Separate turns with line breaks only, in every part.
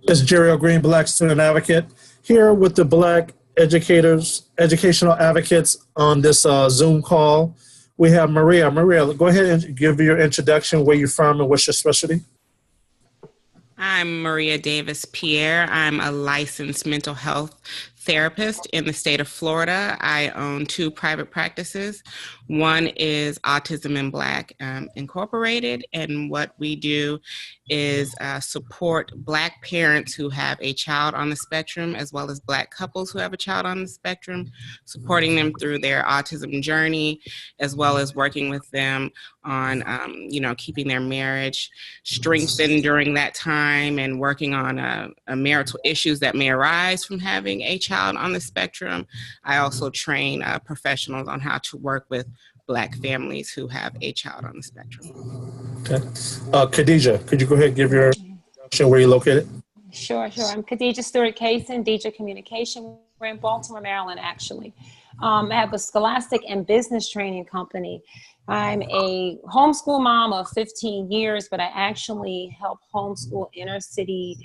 It's Jerry Green, Black Student Advocate, here with the Black educational advocates on this Zoom call. We have Maria. Maria, go ahead and give your introduction, where you're from and what's your specialty.
I'm Maria Davis Pierre. I'm a licensed mental health therapist in the state of Florida. I own 2 private practices. One is Autism in Black Incorporated, and what we do is support Black parents who have a child on the spectrum, as well as Black couples who have a child on the spectrum, supporting them through their autism journey, as well as working with them on, keeping their marriage strengthened during that time, and working on marital issues that may arise from having a child on the spectrum. I also train professionals on how to work with Black families who have a child on the spectrum.
Okay. Khadijah, could you go ahead and give your introduction, where you're located?
Sure. I'm Khadijah Stewart Kaysen, Deidre Communication. We're in Baltimore, Maryland, actually. I have a scholastic and business training company. I'm a homeschool mom of 15 years, but I actually help homeschool inner city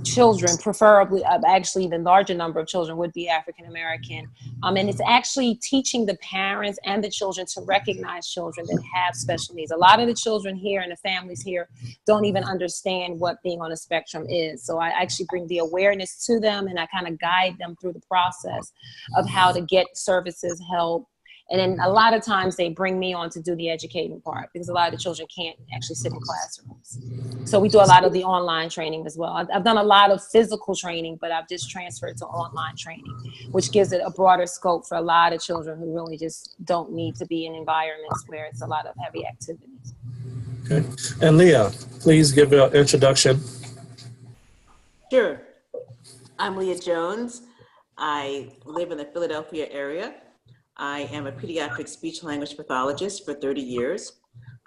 children, preferably, actually the larger number of children would be African American. And it's actually teaching the parents and the children to recognize children that have special needs. A lot of the children here and the families here don't even understand what being on a spectrum is. So I actually bring the awareness to them, and I kind of guide them through the process of how to get services, help. And then a lot of times they bring me on to do the educating part, because a lot of the children can't actually sit in classrooms. So we do a lot of the online training as well. I've done a lot of physical training, but I've just transferred to online training, which gives it a broader scope for a lot of children who really just don't need to be in environments where it's a lot of heavy activities.
Okay. And Leah, please give your introduction.
Sure. I'm Leah Jones. I live in the Philadelphia area. I am a pediatric speech language pathologist for 30 years.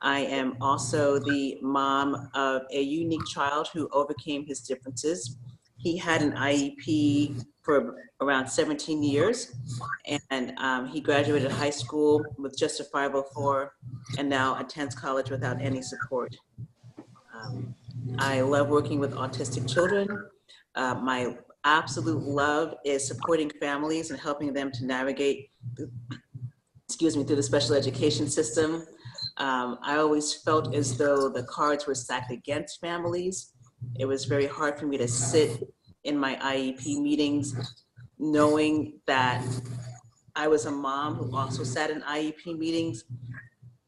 I am also the mom of a unique child who overcame his differences. He had an IEP for around 17 years, and he graduated high school with just a 504 and now attends college without any support. I love working with autistic children. My absolute love is supporting families and helping them to navigate through the special education system. I always felt as though the cards were stacked against families. It was very hard for me to sit in my IEP meetings knowing that I was a mom who also sat in IEP meetings.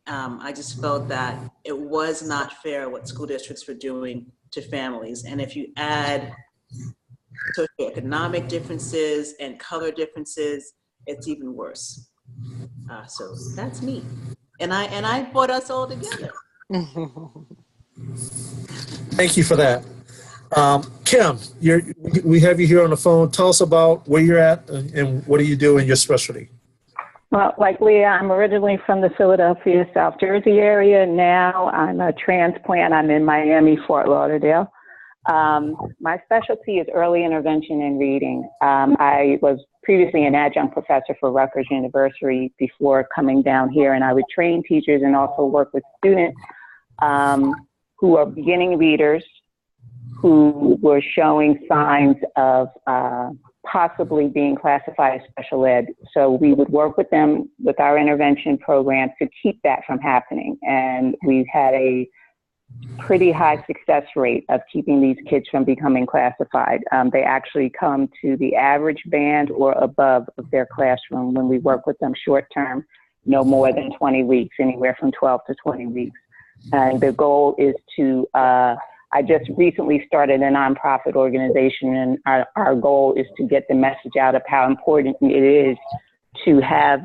I just felt that it was not fair what school districts were doing to families. And if you add socioeconomic differences and color differences, it's even worse. So that's me. And I brought us all together.
Thank you for that. Kim, we have you here on the phone. Tell us about where you're at and what do you do in your specialty?
Well, like Leah, I'm originally from the Philadelphia, South Jersey area. Now I'm a transplant. I'm in Miami, Fort Lauderdale. My specialty is early intervention in reading. I was previously an adjunct professor for Rutgers University before coming down here, and I would train teachers and also work with students who are beginning readers who were showing signs of possibly being classified as special ed. So we would work with them with our intervention program to keep that from happening. And we've had a pretty high success rate of keeping these kids from becoming classified. They actually come to the average band or above of their classroom when we work with them short term, no more than 20 weeks, anywhere from 12 to 20 weeks. And the goal is to, I just recently started a nonprofit organization, and our goal is to get the message out of how important it is to have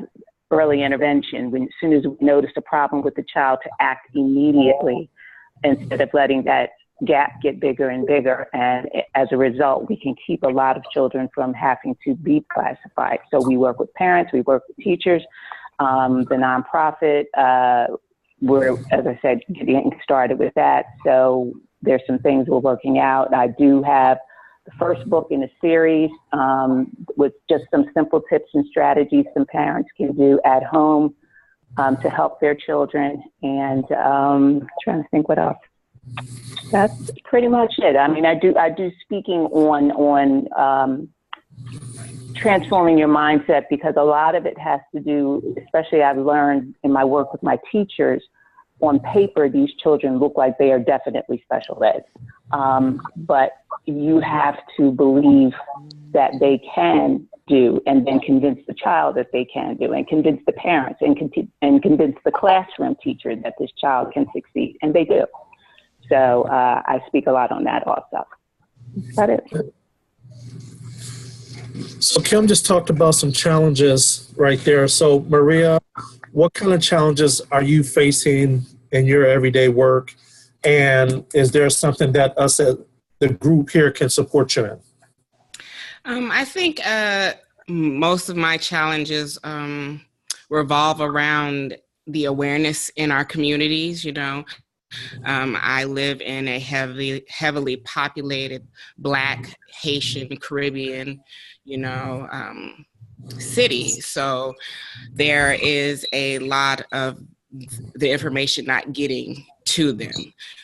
early intervention. As soon as we notice a problem with the child, to act immediately, instead of letting that gap get bigger and bigger. And as a result, we can keep a lot of children from having to be classified. So we work with parents, we work with teachers, the nonprofit, we're, as I said, getting started with that. So there's some things we're working out. I do have the first book in a series with just some simple tips and strategies some parents can do at home to help their children. And trying to think what else. That's pretty much it. I mean, I do speaking on transforming your mindset, because a lot of it has to do, especially I've learned in my work with my teachers, on paper, these children look like they are definitely special ed. But you have to believe that they can do, and then convince the child that they can do, and convince the parents, and convince the classroom teacher that this child can succeed, and they do. So I speak a lot on that also. That is.
So Kim just talked about some challenges right there. So Maria, what kind of challenges are you facing in your everyday work? And is there something that us at the group here can support you in?
I think most of my challenges revolve around the awareness in our communities. You know, I live in a heavily populated Black, Haitian, Caribbean, city. So there is a lot of the information not getting to them.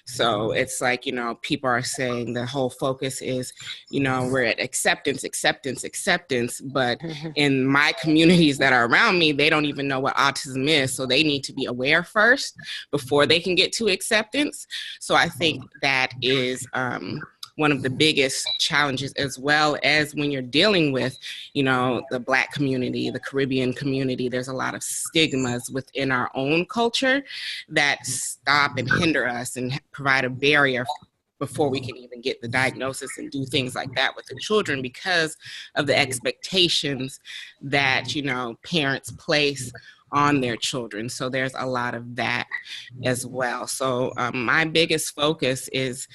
So it's like, people are saying the whole focus is, we're at acceptance, but in my communities that are around me, they don't even know what autism is. So they need to be aware first before they can get to acceptance. So I think that is one of the biggest challenges, as well as when you're dealing with, the Black community, the Caribbean community. There's a lot of stigmas within our own culture that stop and hinder us and provide a barrier before we can even get the diagnosis and do things like that with the children, because of the expectations that, parents place on their children. So there's a lot of that as well. So my biggest focus is,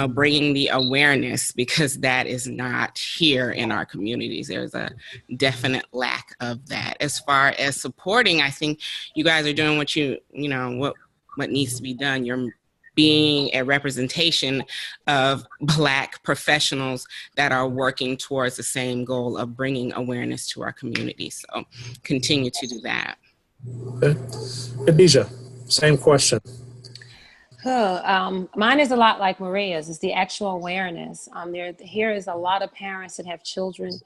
bringing the awareness, because that is not here in our communities. There's a definite lack of that. As far as supporting, I think you guys are doing what needs to be done. You're being a representation of Black professionals that are working towards the same goal of bringing awareness to our community. So continue to do that.
Okay. Khadijah, same question.
Mine is a lot like Maria's. It's the actual awareness. Here is a lot of parents that have children.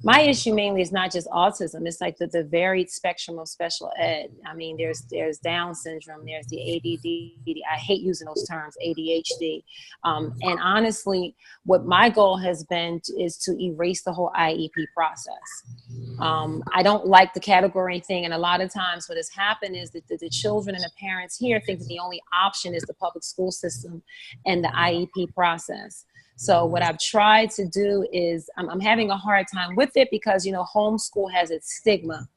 My issue mainly is not just autism. It's like the varied spectrum of special ed. I mean, there's Down syndrome, there's the ADD. I hate using those terms, ADHD. And honestly, what my goal has been is to erase the whole IEP process. I don't like the category thing. And a lot of times what has happened is that the children and the parents here think that the only option is the public school system and the IEP process. So what I've tried to do is, I'm having a hard time with it because, homeschool has its stigma.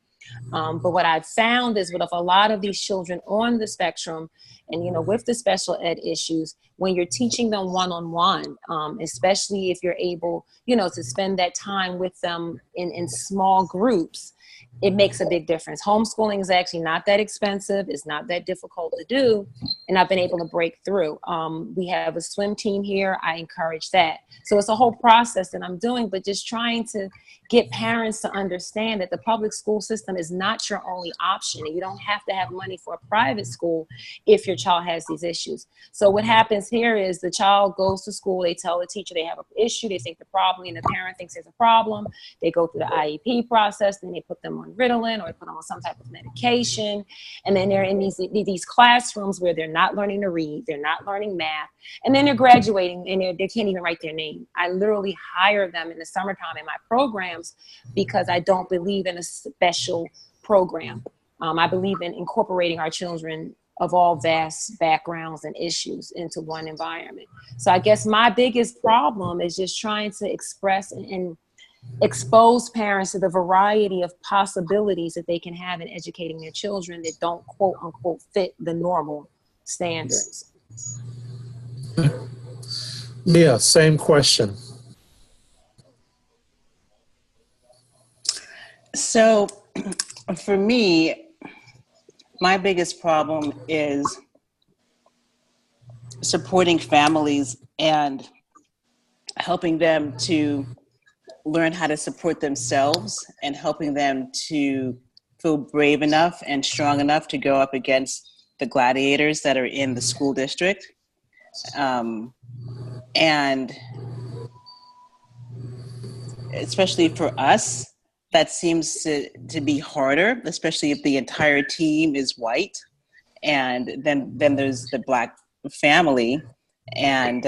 But what I've found is with a lot of these children on the spectrum and, with the special ed issues, when you're teaching them one-on-one, especially if you're able, to spend that time with them in small groups, it makes a big difference. Homeschooling is actually not that expensive. It's not that difficult to do. And I've been able to break through. We have a swim team here. I encourage that. So it's a whole process that I'm doing, but just trying to get parents to understand that the public school system is not your only option. And you don't have to have money for a private school if your child has these issues. So what happens here is the child goes to school. They tell the teacher they have an issue. They think the problem, and the parent thinks there's a problem. They go through the IEP process. Then they put them on Ritalin or put them on some type of medication. And then they're in these classrooms where they're not learning to read. They're not learning math. And then they're graduating and they can't even write their name. I literally hire them in the summertime in my programs because I don't believe in a special program. I believe in incorporating our children of all vast backgrounds and issues into one environment. So I guess my biggest problem is just trying to express and expose parents to the variety of possibilities that they can have in educating their children that don't quote unquote fit the normal standards.
Yeah, same question.
So for me, my biggest problem is supporting families and helping them to learn how to support themselves and helping them to feel brave enough and strong enough to go up against the gladiators that are in the school district. And especially for us, that seems to be harder, especially if the entire team is white. And then there's the Black family. And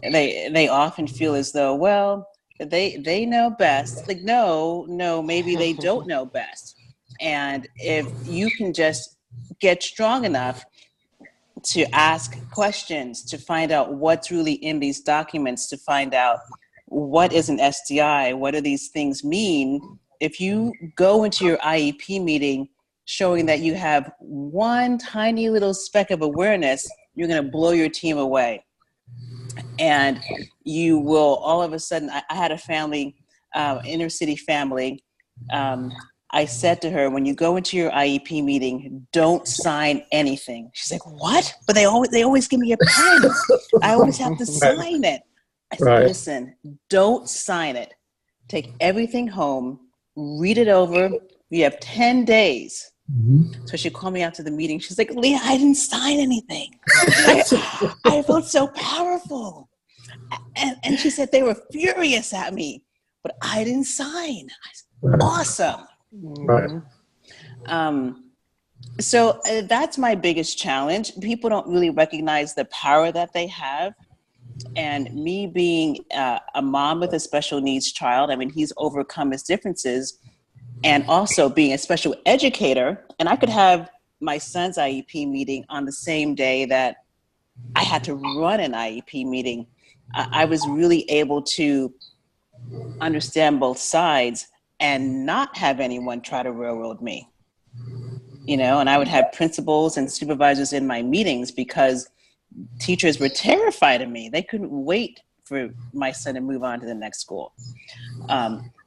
they often feel as though, well, they know best. Like, no, maybe they don't know best. And if you can just get strong enough to ask questions, to find out what's really in these documents, to find out what is an SDI, what do these things mean? If you go into your IEP meeting showing that you have one tiny little speck of awareness, you're going to blow your team away. And you will all of a sudden, I had a family, inner city family. I said to her, when you go into your IEP meeting, don't sign anything. She's like, what? But they always give me a pen. I always have to sign it. I said, listen, don't sign it. Take everything home, read it over. You have 10 days. Mm-hmm. So she called me after the meeting. She's like, Leah, I didn't sign anything. I felt so powerful. And she said they were furious at me, but I didn't sign. I said, awesome.
Right.
So that's my biggest challenge. People don't really recognize the power that they have. And me being a mom with a special needs child, I mean, he's overcome his differences, and also being a special educator. And I could have my son's IEP meeting on the same day that I had to run an IEP meeting. I was really able to understand both sides and not have anyone try to railroad me, you know, and I would have principals and supervisors in my meetings because teachers were terrified of me. They couldn't wait for my son to move on to the next school.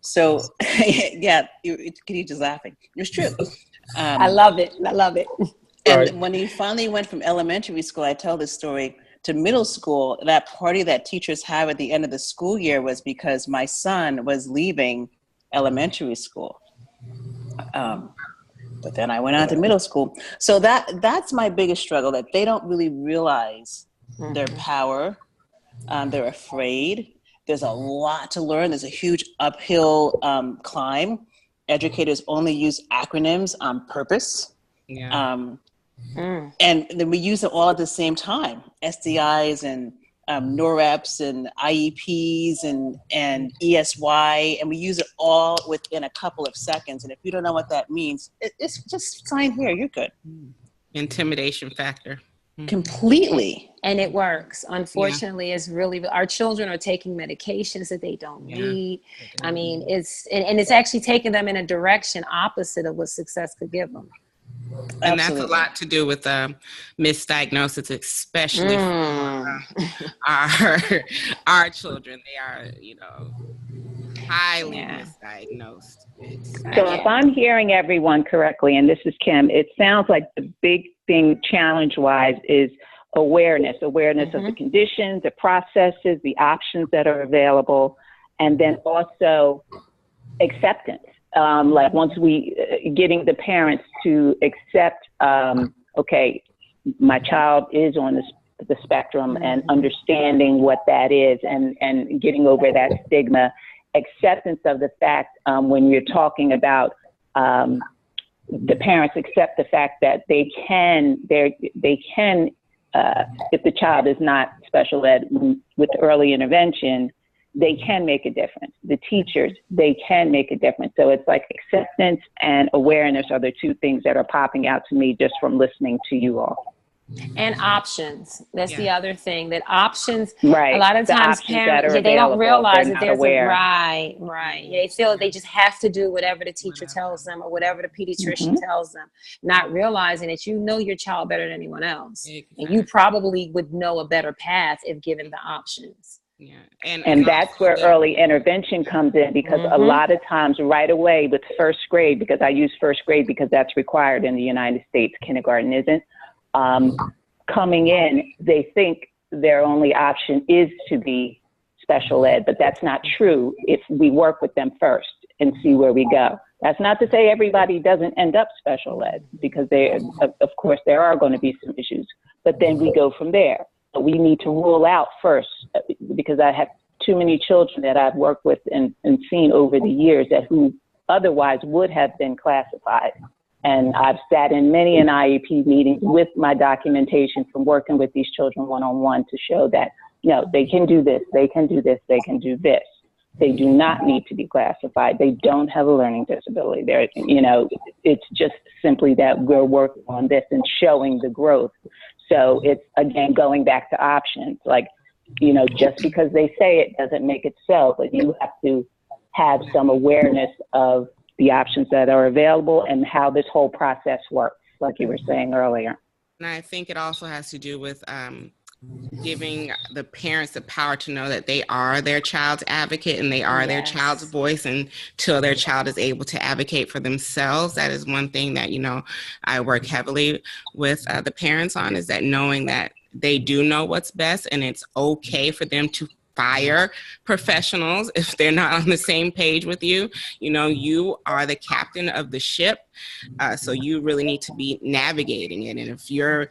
So yeah, Khadijah's laughing. It's true.
I love it. I love it.
And when he finally went from elementary school, I tell this story, to middle school, that party that teachers have at the end of the school year was because my son was leaving elementary school. But then I went on to middle school. So that's my biggest struggle, that they don't really realize their power. They're afraid. There's a lot to learn. There's a huge uphill climb. Educators only use acronyms on purpose. Yeah. And then we use it all at the same time. SDIs and NOREPs and IEPs and ESY, and we use it all within a couple of seconds. And if you don't know what that means, it's just sign here, you're good.
Intimidation factor.
Completely.
And it works. Unfortunately, it's really, our children are taking medications that they don't need. I mean, it's actually taking them in a direction opposite of what success could give them.
And that's a lot to do with misdiagnosis, especially for our children. They are, highly misdiagnosed.
So if I'm hearing everyone correctly, and this is Kim, it sounds like the big thing challenge-wise is awareness of the conditions, the processes, the options that are available, and then also acceptance. Like once getting the parents to accept, okay, my child is on the spectrum, and understanding what that is, and getting over that stigma, acceptance of the fact when you're talking about the parents accept the fact that they can, if the child is not special ed with early intervention, they can make a difference. The teachers, they can make a difference. So it's like acceptance and awareness are the two things that are popping out to me just from listening to you all.
And options. That's the other thing, that options,
right.
A lot of times parents, they don't realize that there's
aware.
Right. They feel they just have to do whatever the teacher tells them or whatever the pediatrician tells them, not realizing that your child better than anyone else. Exactly. And you probably would know a better path if given the options.
Yeah.
And that's where early intervention comes in, because a lot of times right away with first grade, because I use first grade because that's required in the United States, kindergarten isn't, coming in, they think their only option is to be special ed, but that's not true if we work with them first and see where we go. That's not to say everybody doesn't end up special ed, because of course there are going to be some issues, but then we go from there. But we need to rule out first, because I have too many children that I've worked with and seen over the years that who otherwise would have been classified. And I've sat in many an IEP meetings with my documentation from working with these children one-on-one to show that, they can do this, they can do this, they can do this. They do not need to be classified. They don't have a learning disability. It's just simply that we're working on this and showing the growth. So it's, again, going back to options. Like, just because they say it doesn't make it so, but you have to have some awareness of the options that are available and how this whole process works, like you were saying earlier.
And I think it also has to do with giving the parents the power to know that they are their child's advocate and they are their child's voice until their child is able to advocate for themselves. That is one thing that, I work heavily with the parents on, is that knowing that they do know what's best and it's okay for them to fire professionals if they're not on the same page with you. You are the captain of the ship, so you really need to be navigating it. And if your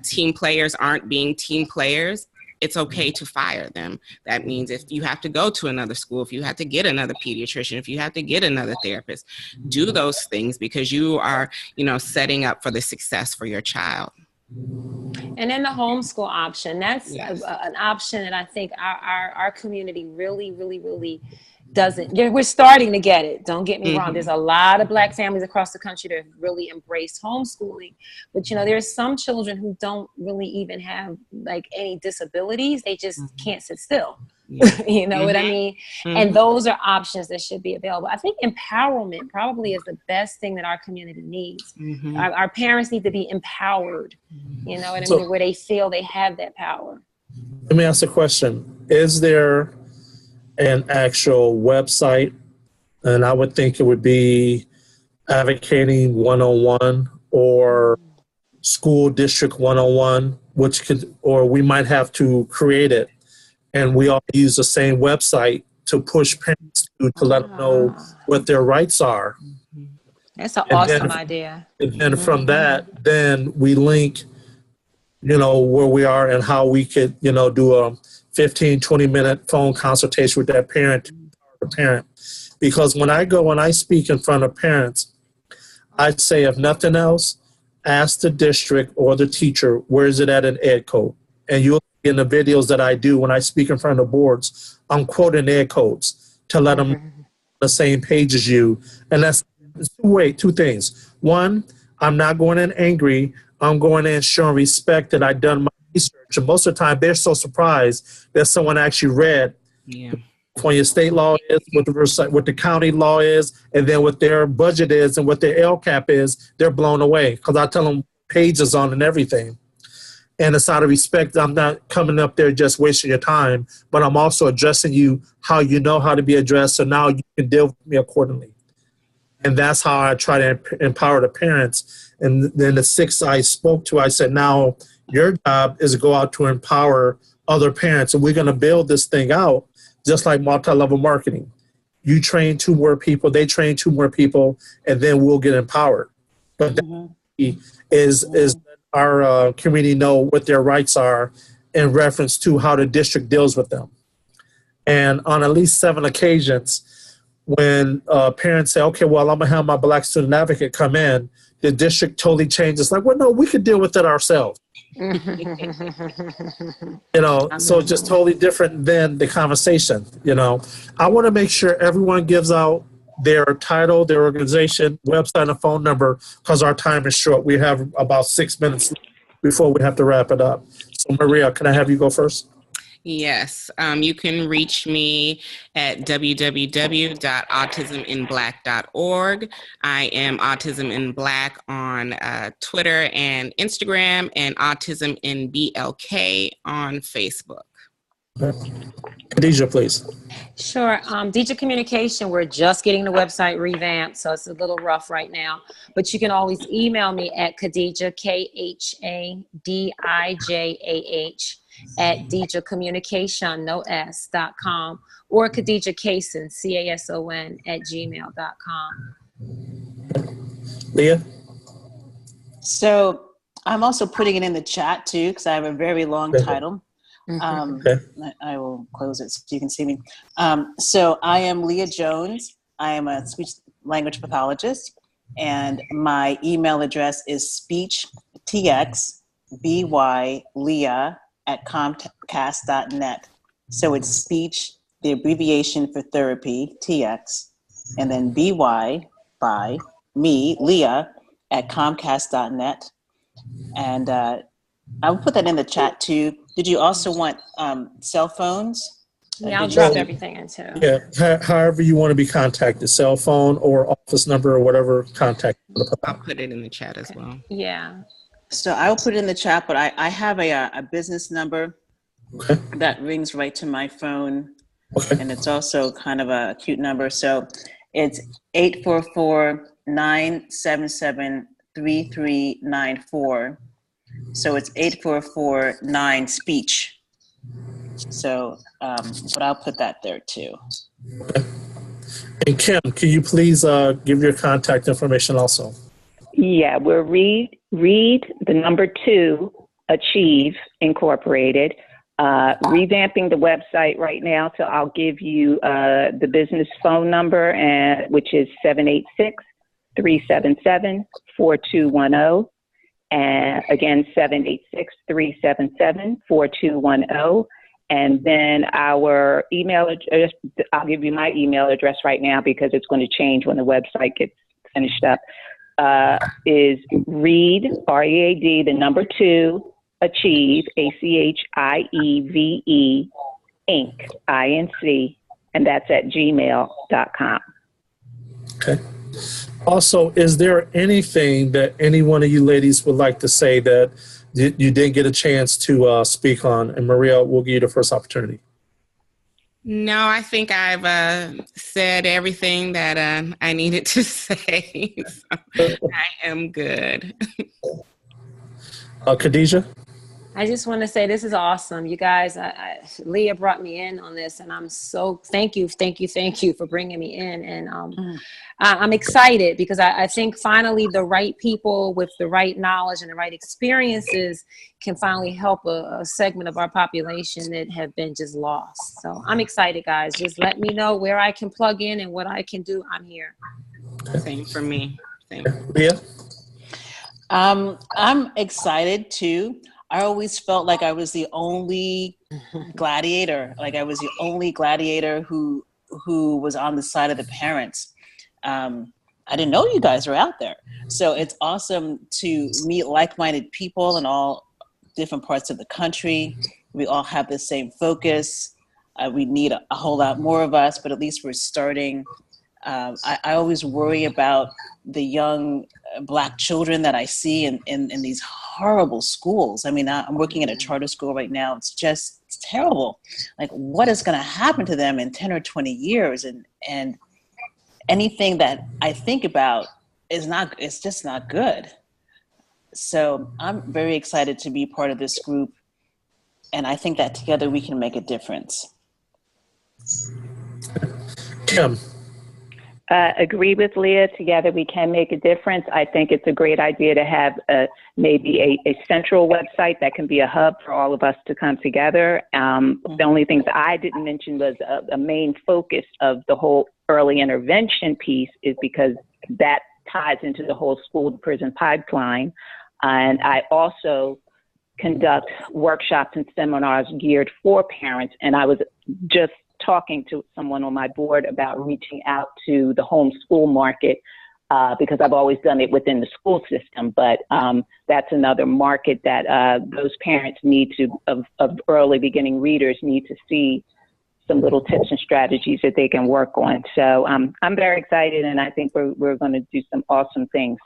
team players aren't being team players, it's okay to fire them. That means if you have to go to another school, if you have to get another pediatrician, if you have to get another therapist, do those things, because you are, setting up for the success for your child.
And then the homeschool option, that's an option that I think our community really, really, really doesn't. We're starting to get it. Don't get me wrong. There's a lot of Black families across the country that have really embraced homeschooling. But, there's some children who don't really even have like any disabilities. They just can't sit still. You know what I mean? And those are options that should be available. I think empowerment probably is the best thing that our community needs. Our parents need to be empowered, where they feel they have that power.
Let me ask a question. Is there an actual website? And I would think it would be Advocating 101 or School District 101, or we might have to create it. And we all use the same website to push parents to let them know what their rights are.
That's an awesome idea.
And then from that, then we link, where we are and how we could, do a 15, 20-minute phone consultation with that parent. Because when I speak in front of parents, I'd say, if nothing else, ask the district or the teacher, where is it at in ed code? And you'll in the videos that I do when I speak in front of boards, I'm quoting ed codes to let them on the same page as you. And that's two things. One, I'm not going in angry. I'm going in showing respect that I've done my research. And most of the time, they're so surprised that someone actually read what your state law is, what the county law is, and then what their budget is and what their LCAP is. They're blown away because I tell them pages on and everything. And it's out of respect. I'm not coming up there just wasting your time, but I'm also addressing you how you know how to be addressed, so now you can deal with me accordingly. And that's how I try to empower the parents. And then the 6 I spoke to, I said, now your job is to go out to empower other parents, and we're going to build this thing out just like multi-level marketing. You train 2 more people, they train 2 more people, and then we'll get empowered. But that is our community know what their rights are in reference to how the district deals with them. And on at least 7 occasions, when parents say, okay, well, I'm going to have my Black student advocate come in, the district totally changes. Like, well, no, we could deal with it ourselves. So it's just totally different than the conversation. I want to make sure everyone gives out their title, their organization, website, and phone number, because our time is short. We have about 6 minutes before we have to wrap it up. So Maria, can I have you go first?
Yes, you can reach me at www.autisminblack.org. I am Autism in Black on Twitter and Instagram, and Autism in BLK on Facebook.
Khadijah, please.
Sure. Deidre Communication, we're just getting the website revamped, so it's a little rough right now. But you can always email me at Khadijah, KHADIJAH, at DeidreCommunication, no S.com, or Khadijah Cason, CASON, at gmail.com.
Leah?
So I'm also putting it in the chat too, because I have a very long
Okay.
title.
Okay.
I will close it so you can see me. So I am Leah Jones. I am a speech language pathologist, and my email address is speechtxbyleah@comcast.net. So it's speech, the abbreviation for therapy, TX, and then BY by me, Leah, at comcast.net. And I'll put that in the chat too. Did you also want cell phones?
Yeah, I'll
Did
drop
you-
everything into.
Yeah, however you want to be contacted, cell phone or office number or whatever contact.
I'll put it in the chat as well.
Yeah.
So I'll put it in the chat, but I have a business number
Okay.
that rings right to my phone,
Okay.
and it's also kind of a cute number. So it's 844-977-3394. So it's 844-9-SPEECH. So, but I'll put that there too.
And Kim, can you please give your contact information also?
Yeah, we're Read the number 2 Achieve Incorporated. Revamping the website right now, so I'll give you the business phone number, which is 786-377-4210. And again, 786-377-4210. And then our email address, I'll give you my email address right now because it's going to change when the website gets finished up, is Read, R-E-A-D, the number 2, Achieve, ACHIEVE, Inc., INC, and that's at gmail.com.
Okay. Also, is there anything that any one of you ladies would like to say that you didn't get a chance to speak on? And Maria, we'll give you the first opportunity.
No, I think I've said everything that I needed to say. So I am good.
Khadijah?
I just want to say this is awesome. You guys, Leah brought me in on this, and I'm so thank you for bringing me in. And I'm excited because I think finally the right people with the right knowledge and the right experiences can finally help a segment of our population that have been just lost. So I'm excited, guys. Just let me know where I can plug in and what I can do. I'm here.
Same for me. Same.
Leah?
I'm excited too. I always felt like I was the only gladiator, like I was the only gladiator who was on the side of the parents. I didn't know you guys were out there. So it's awesome to meet like-minded people in all different parts of the country. We all have the same focus. We need a whole lot more of us, but at least we're starting. I always worry about the young Black children that I see in these horrible schools. I mean, I'm working at a charter school right now. It's terrible. Like, what is going to happen to them in 10 or 20 years? And anything that I think about it's just not good. So I'm very excited to be part of this group. And I think that together we can make a difference.
Kim?
Agree with Leah. Together we can make a difference. I think it's a great idea to have maybe a central website that can be a hub for all of us to come together. The only things I didn't mention was a main focus of the whole early intervention piece is because that ties into the whole school to prison pipeline. And I also conduct workshops and seminars geared for parents. And I was just talking to someone on my board about reaching out to the homeschool market because I've always done it within the school system, but that's another market that those parents need to, of early beginning readers, need to see some little tips and strategies that they can work on. So I'm very excited, and I think we're going to do some awesome things.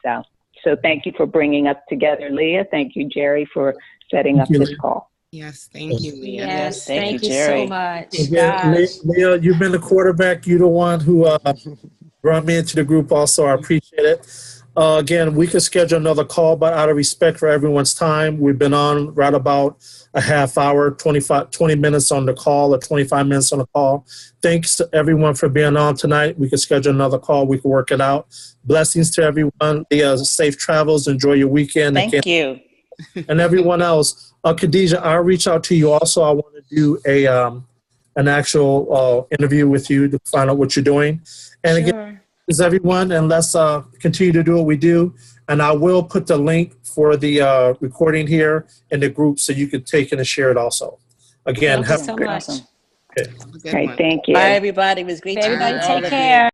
So thank you for bringing us together, Leah. Thank you, Jerry, for setting up this call.
Yes, thank you, Leah.
Yes,
thank
thank
you,
you
Jerry.
so much.
Again,
Gosh.
Leah, you've been the quarterback. You're the one who brought me into the group also. I appreciate it. Again, we could schedule another call, but out of respect for everyone's time, we've been on right about a half hour, 20 minutes on the call or 25 minutes on the call. Thanks to everyone for being on tonight. We could schedule another call. We could work it out. Blessings to everyone. Safe travels. Enjoy your weekend.
Thank you.
And everyone else, Khadija, I'll reach out to you also. I want to do an actual interview with you to find out what you're doing. And again, is everyone, and let's continue to do what we do. And I will put the link for the recording here in the group so you can take it and share it also. Again,
Thank you so much.
Awesome.
Okay.
Have a good
Great,
one.
thank you.
Bye, everybody. It was great to meet
Everybody
all
take
of you.
care.